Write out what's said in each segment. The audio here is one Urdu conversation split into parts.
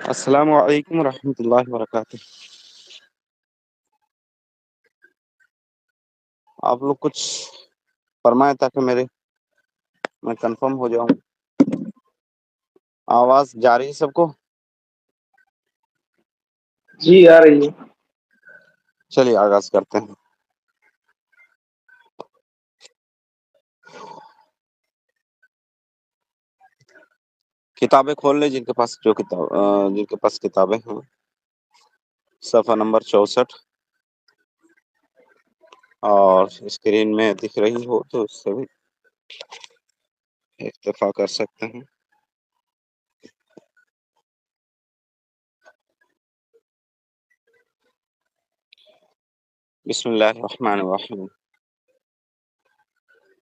السلام علیکم ورحمۃ اللہ وبرکاتہ۔ آپ لوگ کچھ فرمائیں تاکہ میں کنفرم ہو جاؤں۔ آواز جا رہی ہے سب کو؟ جی آ رہی ہے۔ چلیے آغاز کرتے ہیں۔ کتابیں کھول لیں جن کے پاس کتابیں ہیں۔ صفحہ نمبر 64 اور اسکرین میں دکھ رہی ہو تو اس سے بھی اکتفا کر سکتے ہیں۔ بسم اللہ الرحمن الرحیم۔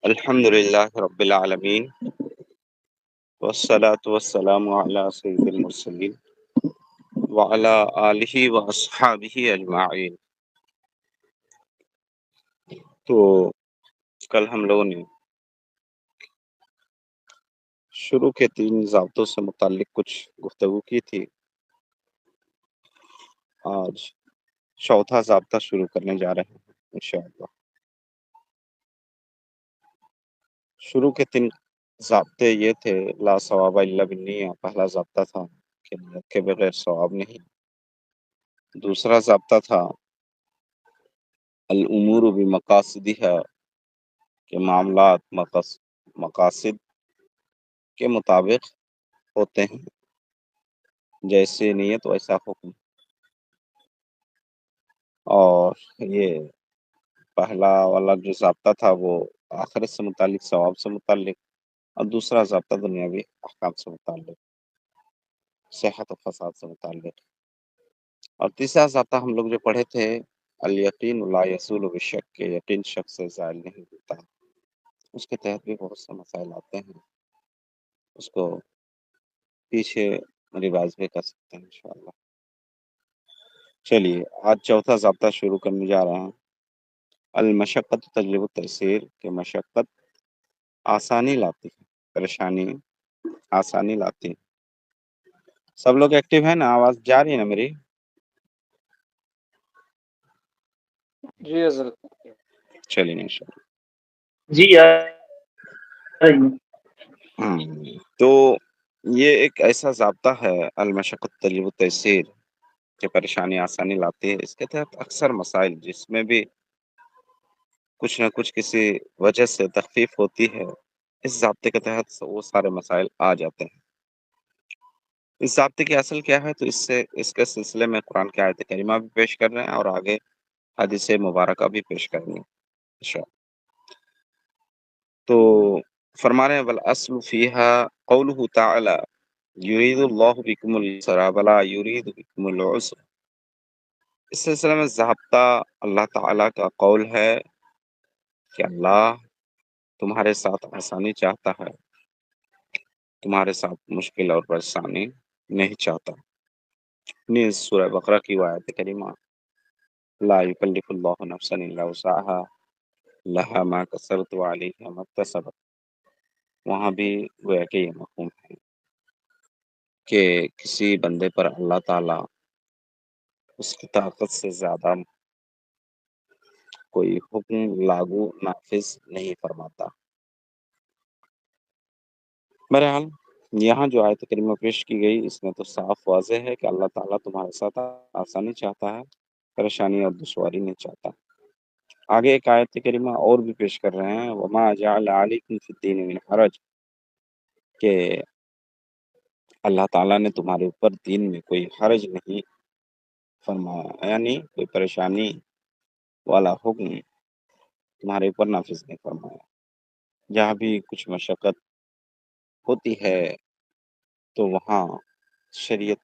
الحمد للہ رب العالمین والصلاة والسلام علی سید المرسلین وعلی آلہ واصحابہ اجمعین۔ تو کل ہم لوگوں نے شروع کے 3 ضابطوں سے متعلق کچھ گفتگو کی تھی۔ آج چوتھا ضابطہ شروع کرنے جا رہے ہیں انشاءاللہ۔ شروع کے 3 ضابطے یہ تھے: لا ثواب الا بالنیہ، پہلا ضابطہ تھا کہ نیت کے بغیر ثواب نہیں۔ دوسرا ضابطہ تھا الامور بمقاصدها، کہ معاملات مقاصد کے مطابق ہوتے ہیں، جیسے نیت ویسا حکم۔ اور یہ پہلا والا جو ضابطہ تھا وہ آخرت سے متعلق، ثواب سے متعلق، اور دوسرا ضابطہ دنیاوی احکام سے متعلق، صحت و فساد سے متعلق۔ اور تیسرا ضابطہ ہم لوگ جو پڑھے تھے الیقین لا یزول بالشک، کہ یقین شک سے زائل نہیں ہوتا۔ اس کے تحت بھی بہت سے مسائل آتے ہیں، اس کو پیچھے ریوائز بھی کر سکتے ہیں انشاءاللہ۔ چلیے آج چوتھا ضابطہ شروع کرنے جا رہے ہیں۔ المشقت تجلب التیسیر، کہ مشقت آسانی لاتی ہے، پریشانی آسانی لاتی ہے۔ سب لوگ ایکٹیو ہیں نا؟ آواز جا رہی ہے نا میری؟ جی حضرت۔ چلیے انشاءاللہ۔ جی آ رہی ہے۔ تو یہ ایک ایسا ضابطہ ہے المشقت تجلب التیسیر، کہ پریشانی آسانی لاتی ہے۔ اس کے تحت اکثر مسائل جس میں بھی کچھ نہ کچھ کسی وجہ سے تخفیف ہوتی ہے، اس ضابطے کے تحت وہ سارے مسائل آ جاتے ہیں۔ اس ضابطے کی اصل کیا ہے؟ تو اس کے سلسلے میں قرآن کی آیت کریمہ بھی پیش کر رہے ہیں اور آگے حدیث مبارکہ بھی پیش کرنی ہے۔ تو فرما رہے ہیں والاصل فیہا قولہ تعالی یرید اللہ بکم اليسر ولا یرید بکم العسر۔ اس سلسلے میں ضابطہ اللہ تعالیٰ کا قول ہے کہ اللہ تمہارے ساتھ آسانی چاہتا ہے، تمہارے ساتھ مشکل اور پریشانی نہیں چاہتا۔ نیز سورہ بقرہ کی آیت کریمہ لا یکلف اللہ نفسا الا وسعها لها ما کسبت وعلیہا ما اکتسبت، وہاں بھی گویا کہ یہ مفہوم ہے کہ کسی بندے پر اللہ تعالیٰ اس کی طاقت سے زیادہ کوئی حکم لاگو نافذ نہیں فرماتا۔ بہرحال یہاں جو آیت کریمہ پیش کی گئی اس میں تو صاف واضح ہے کہ اللہ تعالیٰ تمہارے ساتھ آسانی چاہتا ہے، پریشانی اور دشواری نہیں چاہتا۔ آگے ایک آیت کریمہ اور بھی پیش کر رہے ہیں وما جعل علیکم فی الدین من حرج، کہ اللہ تعالیٰ نے تمہارے اوپر دین میں کوئی حرج نہیں فرمایا، یعنی کوئی پریشانی والا حکم تمہارے اوپر نافذ نہیں فرمایا۔ جہاں بھی کچھ مشقت ہوتی ہے تو وہاں شریعت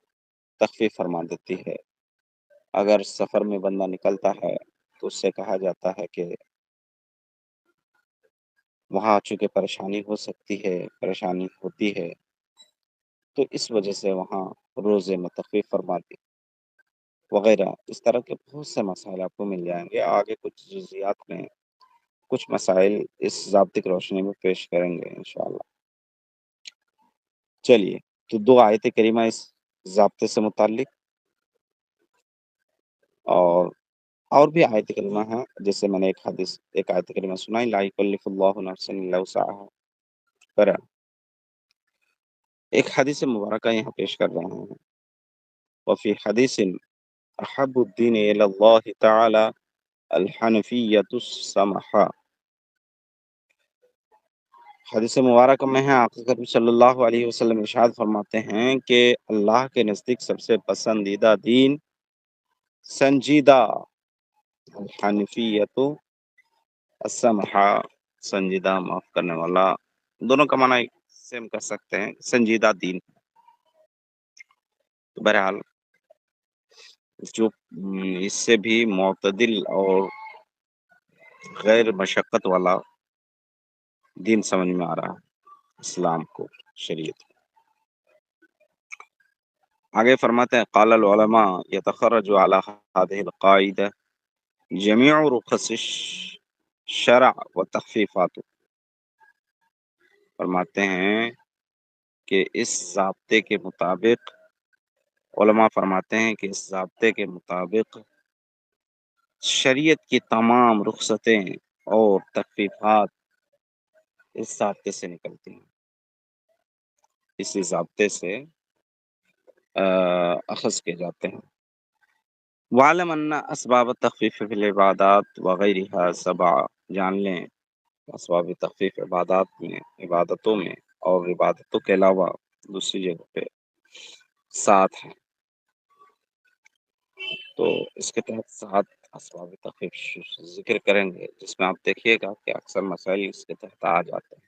تخفیف فرما دیتی ہے۔ اگر سفر میں بندہ نکلتا ہے تو اس سے کہا جاتا ہے کہ وہاں چونکہ پریشانی ہو سکتی ہے، پریشانی ہوتی ہے، تو اس وجہ سے وہاں روزے میں تخفیف فرما دی وغیرہ۔ اس طرح کے بہت سے مسائل آپ کو مل جائیں گے۔ آگے کچھ جزیات میں کچھ مسائل اس ضابطے کی روشنی میں پیش کریں گے انشاءاللہ۔ چلیے تو 2 آیت کریمہ اس ضابطے سے متعلق، اور بھی آیت کریمہ ہیں، جیسے میں نے ایک آیت کریمہ سنائی، لا یکلف اللہ نفسا الا وسعها، پر ایک حدیث مبارکہ یہاں پیش کر رہے ہیں، وفی حدیث احب الدین الی اللہ تعالی الحنفیۃ السمحہ، حدیث مبارکہ میں ہے آقا کریم صلی اللہ علیہ وسلم ارشاد فرماتے ہیں کہ اللہ کے نزدیک سب سے پسندیدہ دین سنجیدہ، الحنفیۃ السمحہ، سنجیدہ معاف کرنے والا، دونوں کا معنی سیم کر سکتے ہیں، سنجیدہ دین۔ تو بہرحال جو اس سے بھی معتدل اور غیر مشقت والا دین سمجھ میں آ رہا ہے اسلام کو، شریعت۔ آگے فرماتے ہیں قال العلماء يتخرج على هذه القاعدة جميع رخص الشرع وتخفیفات، فرماتے ہیں کہ اس ضابطے کے مطابق، علماء فرماتے ہیں کہ اس ضابطے کے مطابق شریعت کی تمام رخصتیں اور تخفیفات اس ضابطے سے نکلتی ہیں، اسی ضابطے سے اخذ کے جاتے ہیں۔ وعلم ان اسباب التخفیف فی العبادات وغیرها سبع، جان لیں اسباب تخفیف عبادتوں میں اور عبادتوں کے علاوہ دوسری جگہ پہ 7 ہیں۔ تو اس کے تحت 7 اسباب تخفیف ذکر کریں گے، جس میں آپ دیکھیے گا کہ اکثر مسائل اس کے تحت آ جاتے ہیں،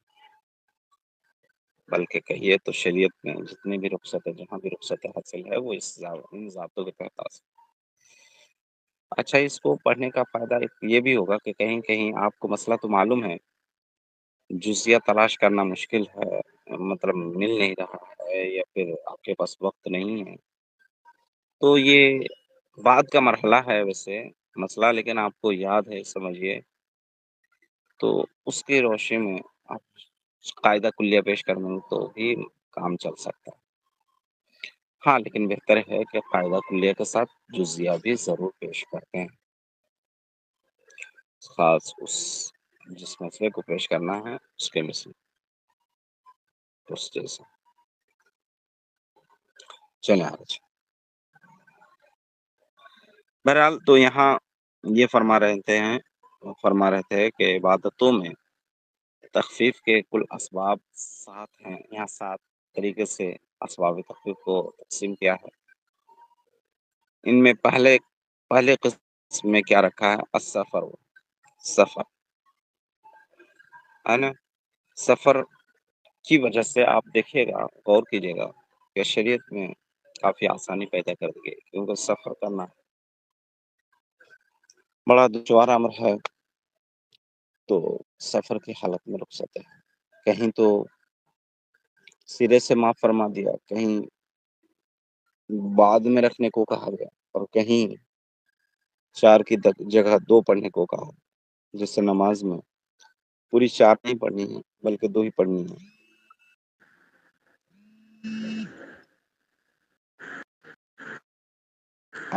بلکہ کہیے تو شریعت میں جتنی بھی رخصت ہے، جہاں بھی رخصت حاصل ہے، وہ ان ضابطوں کے تحت حاصل۔ اچھا، اس کو پڑھنے کا فائدہ یہ بھی ہوگا کہ کہیں کہیں آپ کو مسئلہ تو معلوم ہے، جزیہ تلاش کرنا مشکل ہے، مطلب مل نہیں رہا ہے، یا پھر آپ کے پاس وقت نہیں ہے، تو یہ بعد کا مرحلہ ہے ویسے مسئلہ، لیکن آپ کو یاد ہے سمجھیے، تو اس کی روشنی میں آپ قاعدہ کلیہ پیش کرنے تو بھی کام چل سکتا ہے۔ ہاں، لیکن بہتر ہے کہ قاعدہ کلیہ کے ساتھ جزیہ بھی ضرور پیش کرتے ہیں، خاص اس جس مسئلے کو پیش کرنا ہے اس کے مثل اس جیسا۔ چلیں آج بہرحال تو یہاں یہ فرما رہے تھے کہ عبادتوں میں تخفیف کے کل اسباب 7 ہیں، یہاں 7 طریقے سے اسباب تخفیف کو تقسیم کیا ہے۔ ان میں پہلے قسم میں کیا رکھا ہے؟ سفر ہے نا، سفر کی وجہ سے آپ دیکھیے گا، غور کیجیے گا کہ شریعت میں کافی آسانی پیدا کر دی گئی، کیونکہ سفر کرنا بڑا دشوار امر ہے، تو سفر کی حالت میں رخصت ہے، کہیں تو سرے سے معاف فرما دیا، کہیں بعد میں رکھنے کو کہا گیا، اور کہیں 4 کی جگہ 2 پڑھنے کو کہا، جس سے نماز میں پوری 4 نہیں پڑھنی ہے بلکہ 2 ہی پڑھنی ہے۔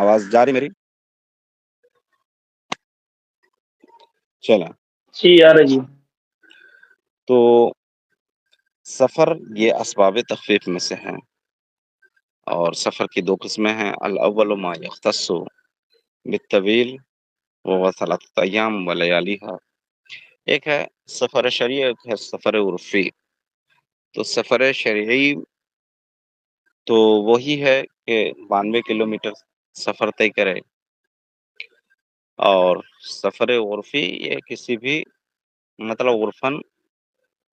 آواز جاری میری؟ چلیں جی آ رہی ہے۔ تو سفر یہ اسباب تخفیف میں سے ہیں، اور سفر کی 2 قسمیں ہیں، الاول ما یختص بالطویل وهو 3 ایام ولیالیها، ایک ہے سفر شرعی، ایک ہے سفر عرفی۔ تو سفر شرعی تو وہی ہے کہ 92 کلومیٹر سفر طے کرے، اور سفر عرفی یہ کسی بھی مطلب عرفاً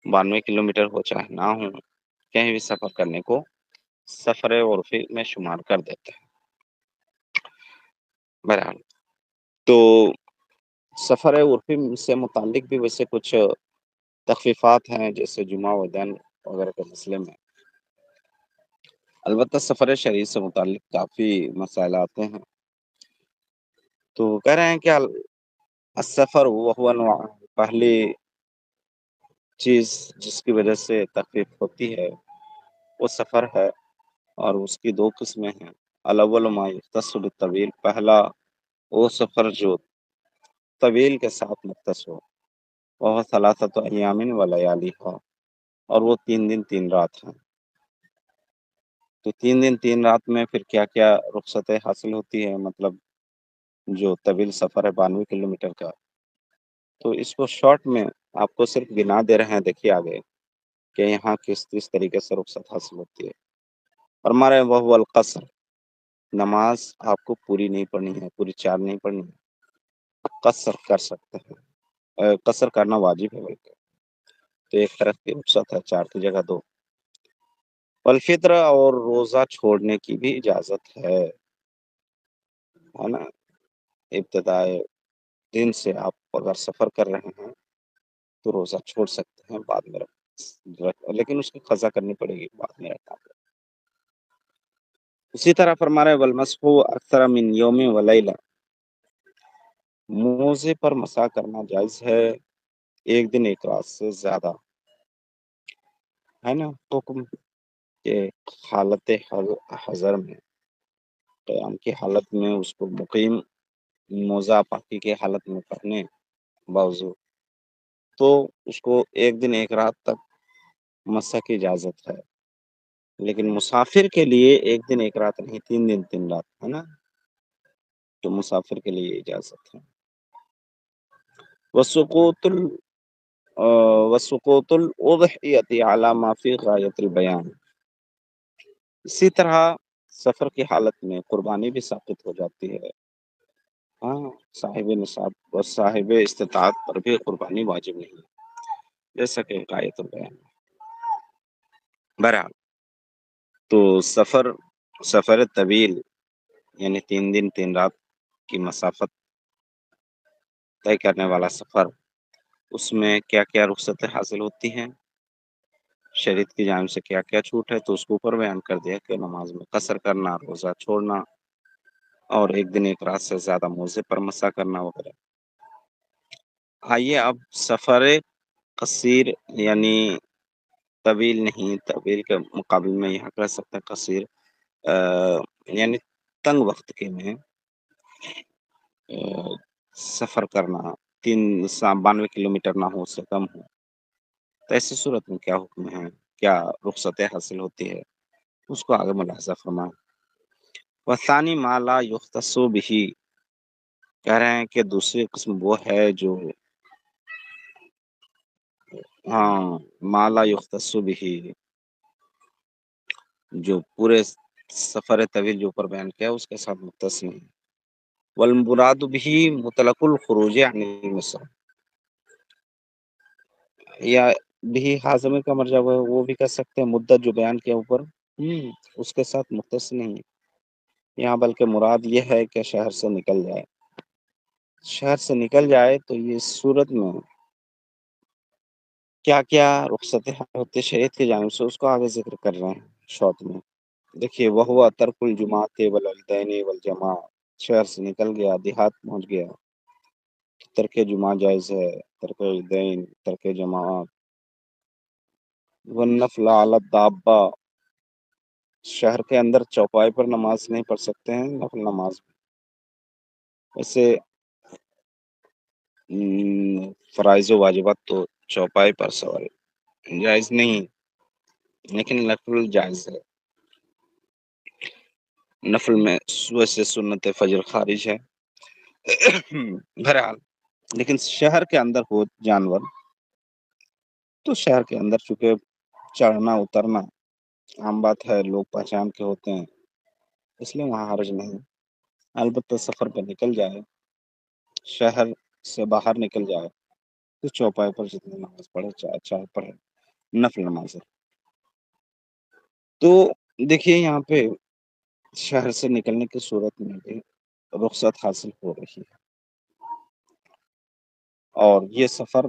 92 کلومیٹر ہو چاہے نہ ہو، کہیں بھی سفر کرنے کو سفر عرفی میں شمار کر دیتے ہیں۔ بہرحال تو سفر عرفی سے متعلق بھی ویسے کچھ تخفیفات ہیں، جیسے جمعہ و دن وغیرہ کے مسئلے میں، البتہ سفر شرعی سے متعلق کافی مسائل آتے ہیں۔ تو کہہ رہے ہیں کہ السفر وهو نوع، پہلی چیز جس کی وجہ سے تخفیف ہوتی ہے وہ سفر ہے، اور اس کی دو قسمیں ہیں۔ الاول ما یختص بالطویل، پہلا وہ سفر جو طویل کے ساتھ مختص ہو، وہ ثلاثۃ ایام و لیالیھا، اور وہ 3 دن 3 رات ہیں۔ تو 3 دن 3 رات میں پھر کیا کیا رخصتیں حاصل ہوتی ہے؟ مطلب جو طویل سفر ہے 92 کلومیٹر کا، تو اس کو شارٹ میں آپ کو صرف گنا دے رہے ہیں، دیکھیے آگے کہ یہاں کس طریقے سے رخصت حاصل ہوتی ہے۔ اور ہمارے وہ القصر، نماز آپ کو پوری نہیں پڑھنی ہے، پوری 4 نہیں پڑھنی ہے، قصر کر سکتے ہیں، قصر کرنا واجب ہے بلکہ، تو ایک طرف کی رخصت ہے، 4 کی جگہ 2۔ والفطر، اور روزہ چھوڑنے کی بھی اجازت ہے نا۔ ابتدائے دن سے آپ اگر سفر کر رہے ہیں تو روزہ چھوڑ سکتے ہیں، بعد میں لیکن اس کی قضا کرنی پڑے گی بعد میں رکھنا پڑے گا۔ اسی طرح فرما رہے والمسح اکثر من یوم و لیلہ، موزے پر مسح کرنا جائز ہے 1 دن 1 رات سے زیادہ، ہے نا۔ حکم کہ حالت حضر میں، قیام کی حالت میں اس کو مقیم موزہ پاکی کی حالت میں پہنے باوضو، تو اس کو 1 دن 1 رات تک مسح کی اجازت ہے، لیکن مسافر کے لیے 1 دن 1 رات نہیں، 3 دن 3 رات، ہے نا، تو مسافر کے لیے اجازت ہے۔ وسقوط الاضحیۃ علی ما فی غایۃ البیان، اسی طرح سفر کی حالت میں قربانی بھی ساقط ہو جاتی ہے، ہاں، صاحب نصاب اور صاحب استطاعت پر بھی قربانی واجب نہیں ہے، جیسا کہ غایۃ البیان۔ بہرحال تو سفر طویل یعنی 3 دن 3 رات کی مسافت طے کرنے والا سفر، اس میں کیا کیا رخصتیں حاصل ہوتی ہیں، شریعت کی جانب سے کیا کیا چھوٹ ہے، تو اس کو اوپر بیان کر دیا کہ نماز میں قصر کرنا، روزہ چھوڑنا، اور 1 دن 1 رات سے زیادہ موزے پر مسح کرنا وغیرہ۔ آئیے اب سفر قصیر یعنی طویل نہیں، طویل کے مقابل میں یہاں کہہ سکتے ہیں قصیر، یعنی تنگ وقت کے میں سفر کرنا، 92 کلومیٹر نہ ہو، اس سے کم ہو، تو ایسی صورت میں کیا حکم ہے، کیا رخصتیں حاصل ہوتی ہے، اس کو آگے ملاحظہ فرمائیں۔ وثانی ما لا یختص بہ، کہہ رہے ہیں کہ دوسری قسم وہ ہے جو ما لا یختص بہ، جو پورے سفر طویل جو اوپر بیان کیا اس کے ساتھ مختص نہیں۔ والمراد به مطلق الخروج عن المصر، یا بھی حاضمی کا مرجع وہ بھی کہہ سکتے ہیں، مدت جو بیان کیا اوپر اس کے ساتھ مختص نہیں ہے یہاں، بلکہ مراد یہ ہے کہ شہر سے نکل جائے۔ شہر سے نکل جائے تو یہ صورت میں کیا کیا رخصتیں ہوتی شریعت کی جانب سے، اس کو آگے ذکر کر رہے ہیں شارٹ میں۔ دیکھیے وہو ترک الجماعت والعیدین والجماع، شہر سے نکل گیا، دیہات پہنچ گیا، ترک جمعہ جائز ہے، ترک عیدین، ترک جماعت، والنفل علی الدابہ، شہر کے اندر چوپائے پر نماز نہیں پڑھ سکتے ہیں، نفل نماز ویسے فرائض و واجبات تو چوپائے پر سوال جائز نہیں، لیکن نفل جائز ہے، نفل میں ویسے سنت فجر خارج ہے۔ بہرحال لیکن شہر کے اندر ہو جانور، تو شہر کے اندر چونکہ چڑھنا اترنا عام بات ہے، لوگ پہچان کے ہوتے ہیں، اس لیے وہاں حرج نہیں۔ البتہ سفر پہ نکل جائے، شہر سے باہر نکل جائے، تو چوپائے پر جتنی نماز پڑھے چاہے پڑھے، نفل نماز ہے۔ تو دیکھیے یہاں پہ شہر سے نکلنے کی صورت میں بھی رخصت حاصل ہو رہی ہے، اور یہ سفر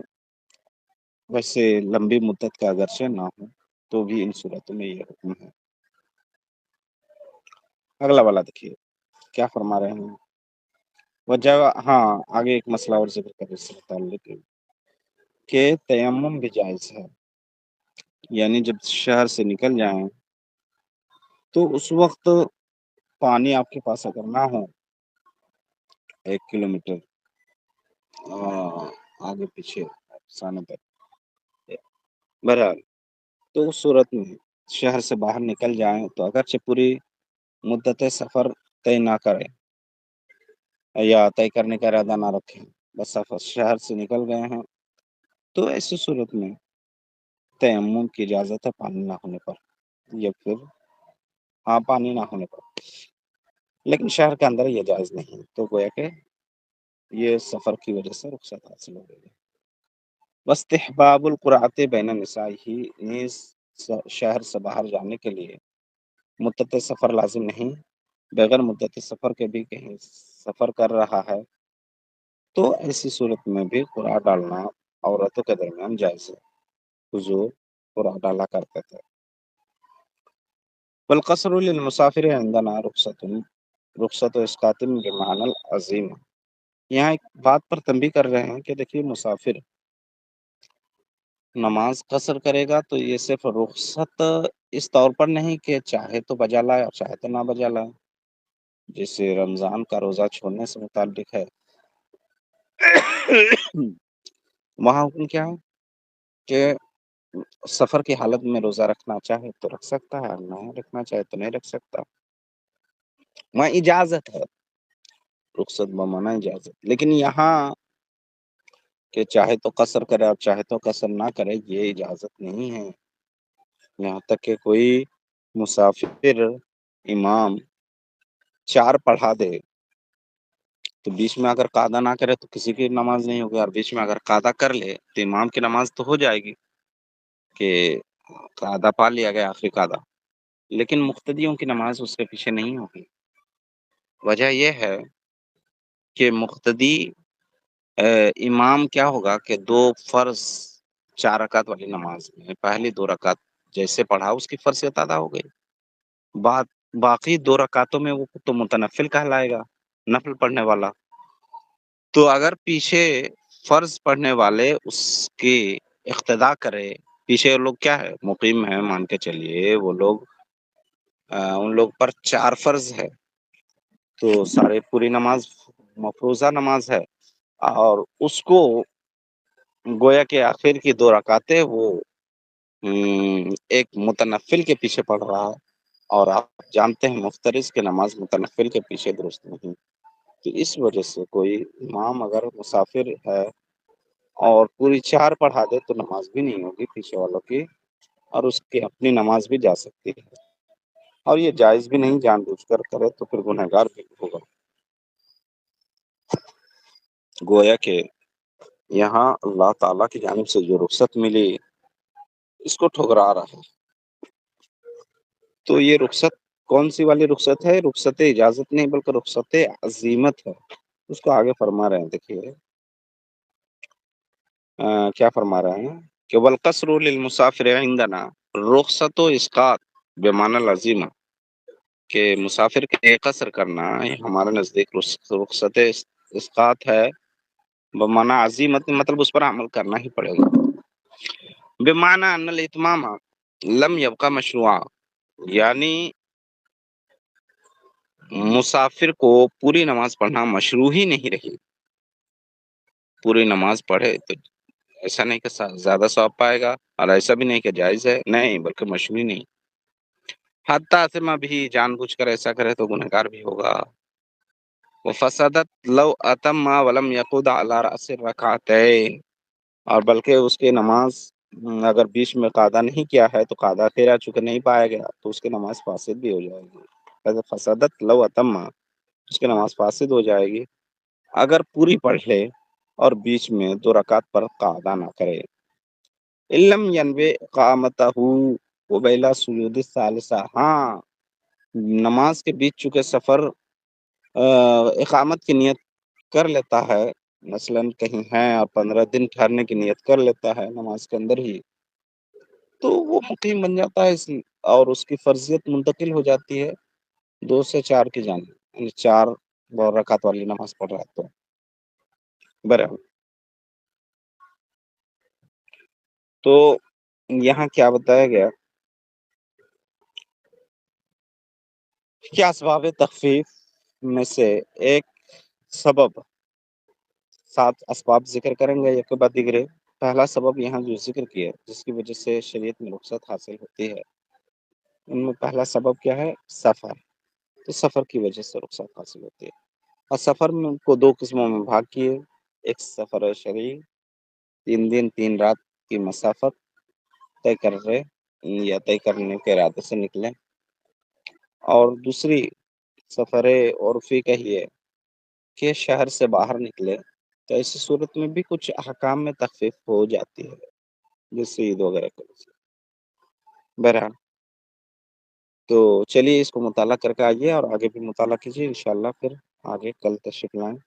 ویسے لمبی مدت کا اگرچہ نہ ہو تو بھی ان صورتوں میں یہ حکم ہے۔ اگلا والا دیکھیے کیا فرما رہے ہیں، وجہ آگے ایک مسئلہ اور ذکر کر اس سے متعلق کہ تیمم بھی جائز ہے، یعنی جب شہر سے نکل جائیں تو اس وقت پانی آپ کے پاس اگر نہ ہو 1 کلومیٹر آگے پیچھے افسانے تک، بہرحال تو اس صورت میں شہر سے باہر نکل جائیں تو اگرچہ پوری مدت سفر طے نہ کریں یا طے کرنے کا ارادہ نہ رکھیں، بس سفر شہر سے نکل گئے ہیں، تو ایسی صورت میں تیمم کی اجازت ہے پانی نہ ہونے پر، یا پھر پانی نہ ہونے پر، لیکن شہر کے اندر یہ جائز نہیں، تو گویا کہ یہ سفر کی وجہ سے رخصت حاصل ہو گئی ہے۔ واستحباب القرعۃ بین النساء ہی، نیز شہر سے باہر جانے کے لیے مدت سفر لازم نہیں، بغیر مدت سفر کے بھی کہیں سفر کر رہا ہے تو ایسی صورت میں بھی قرعہ ڈالنا عورتوں کے درمیان جائز ہے۔ حضور قرعہ ڈالا کرتے تھے۔ والقصر للمسافر عندنا رخصت و اسقاط بمعنى العظیم، یہاں ایک بات پر تنبیہ کر رہے ہیں کہ دیکھیے مسافر نماز قصر کرے گا تو یہ صرف رخصت اس طور پر نہیں کہ چاہے تو بجا لائے اور چاہے تو نہ بجا لائے، جیسے رمضان کا روزہ چھوڑنے سے متعلق ہے۔ وہاں حکم کیا ہے کہ سفر کی حالت میں روزہ رکھنا چاہے تو رکھ سکتا ہے، نہیں رکھنا چاہے تو نہیں رکھ سکتا، وہاں اجازت ہے، رخصت بمانا اجازت۔ لیکن یہاں کہ چاہے تو قصر کرے اور چاہے تو قصر نہ کرے، یہ اجازت نہیں ہے۔ یہاں تک کہ کوئی مسافر امام 4 پڑھا دے تو بیچ میں اگر قاعدہ نہ کرے تو کسی کی نماز نہیں ہوگی، اور بیچ میں اگر قاعدہ کر لے تو امام کی نماز تو ہو جائے گی کہ قاعدہ پا لیا گیا آخری قاعدہ، لیکن مقتدیوں کی نماز اس کے پیچھے نہیں ہوگی۔ وجہ یہ ہے کہ مقتدی امام کیا ہوگا کہ 2 فرض 4 رکعت والی نماز میں پہلی 2 رکعت جیسے پڑھا اس کی فرضیت ادا ہو گئی، باقی 2 رکعتوں میں وہ تو متنفل کہلائے گا، نفل پڑھنے والا۔ تو اگر پیچھے فرض پڑھنے والے اس کی اقتداء کرے، پیچھے لوگ کیا ہے مقیم ہے مان کے چلیے، وہ لوگ ان لوگ پر 4 فرض ہے تو سارے پوری نماز مفروضہ نماز ہے، اور اس کو گویا کہ آخر کی 2 رکعتیں وہ ایک متنفل کے پیچھے پڑھ رہا ہے، اور آپ جانتے ہیں مفترض کی نماز متنفل کے پیچھے درست نہیں، تو اس وجہ سے کوئی امام اگر مسافر ہے اور پوری 4 پڑھا دے تو نماز بھی نہیں ہوگی پیچھے والوں کی، اور اس کی اپنی نماز بھی جا سکتی ہے، اور یہ جائز بھی نہیں، جان بوجھ کر کرے تو پھر گنہگار بھی ہوگا۔ گویا کہ یہاں اللہ تعالیٰ کی جانب سے جو رخصت ملی اس کو ٹھکرا رہا ہے، تو یہ رخصت کون سی والی رخصت ہے؟ رخصت اجازت نہیں بلکہ رخصت عزیمت ہے، اس کو آگے فرما رہے ہیں، دیکھیے کیا فرما رہے ہیں کہ والقصر للمسافر عندنا رخصت و اسقاط بمعنى العزیمہ، کہ مسافر کے قصر کرنا ہمارے نزدیک رخصت اسقاط ہے بمعنى عزیمت، مطلب اس پر عمل کرنا ہی پڑے گا، بمعنى ان الاتمام لم يبقى مشروعا، یعنی مسافر کو پوری نماز پڑھنا مشروع ہی نہیں رہی، پوری نماز پڑھے تو ایسا نہیں کہ زیادہ ثواب پائے گا، اور ایسا بھی نہیں کہ جائز ہے، نہیں بلکہ مشروع نہیں، حتیٰ سے بھی جان بوجھ کر ایسا کرے تو گنہگار بھی ہوگا۔ وفسدت لو اتم ولم يقود على رأس الركعتين، اور بلکہ اس کی نماز اگر بیچ میں قاعدہ نہیں کیا ہے تو قاعدہ تیرا چونکہ نہیں پایا گیا تو اس کی نماز فاسد بھی ہو جائے گی، فسدت لو اتم، اس کی نماز فاسد ہو جائے گی اگر پوری پڑھ لے اور بیچ میں 2 رکعت پر قاعدہ نہ کرے۔ علم ینوی قامتہ قبیل سجود الثالثہ، ہاں نماز کے بیچ چونکہ سفر اقامت کی نیت کر لیتا ہے، مثلا کہیں ہے اور 15 دن ٹھہرنے کی نیت کر لیتا ہے نماز کے اندر ہی، تو وہ مقیم بن جاتا ہے، اور اس کی فرضیت منتقل ہو جاتی ہے 2 سے 4 کی جانب، یعنی 4 رکعت والی نماز پڑھ رہا ہے تو برابر۔ تو یہاں کیا بتایا گیا کیا اسباب تخفیف میں سے ایک سبب 7 اسباب ذکر کریں گے ایک کے بعد دیگرے۔ پہلا سبب یہاں جو ذکر کیا جس کی وجہ سے شریعت میں رخصت حاصل ہوتی ہے، ان میں پہلا سبب کیا ہے؟ سفر۔ تو سفر کی وجہ سے رخصت حاصل ہوتی ہے، اور سفر میں کو 2 قسموں میں بھاگ کیے۔ ایک سفر شرعی، 3 دن 3 رات کی مسافت طے کر رہے یا طے کرنے کے ارادے سے نکلیں، اور دوسری سفر عرفی کہیے کہ شہر سے باہر نکلے، تو ایسی صورت میں بھی کچھ احکام میں تخفیف ہو جاتی ہے، جیسے عید وغیرہ کی وجہ سے۔ بہرحال تو چلیے اس کو مطالعہ کر کے آئیے اور آگے بھی مطالعہ کیجیے، انشاءاللہ پھر آگے کل تشریف لائیں۔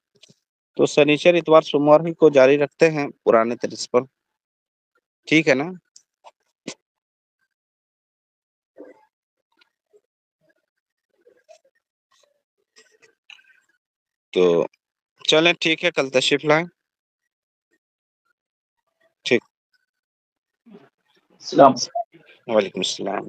تو سنیچر اتوار سوموار ہی کو جاری رکھتے ہیں پرانے طرز پر، ٹھیک ہے نا؟ تو چلیں ٹھیک ہے، کل تشریف لائیں، ٹھیک۔ السلام وعلیکم السلام۔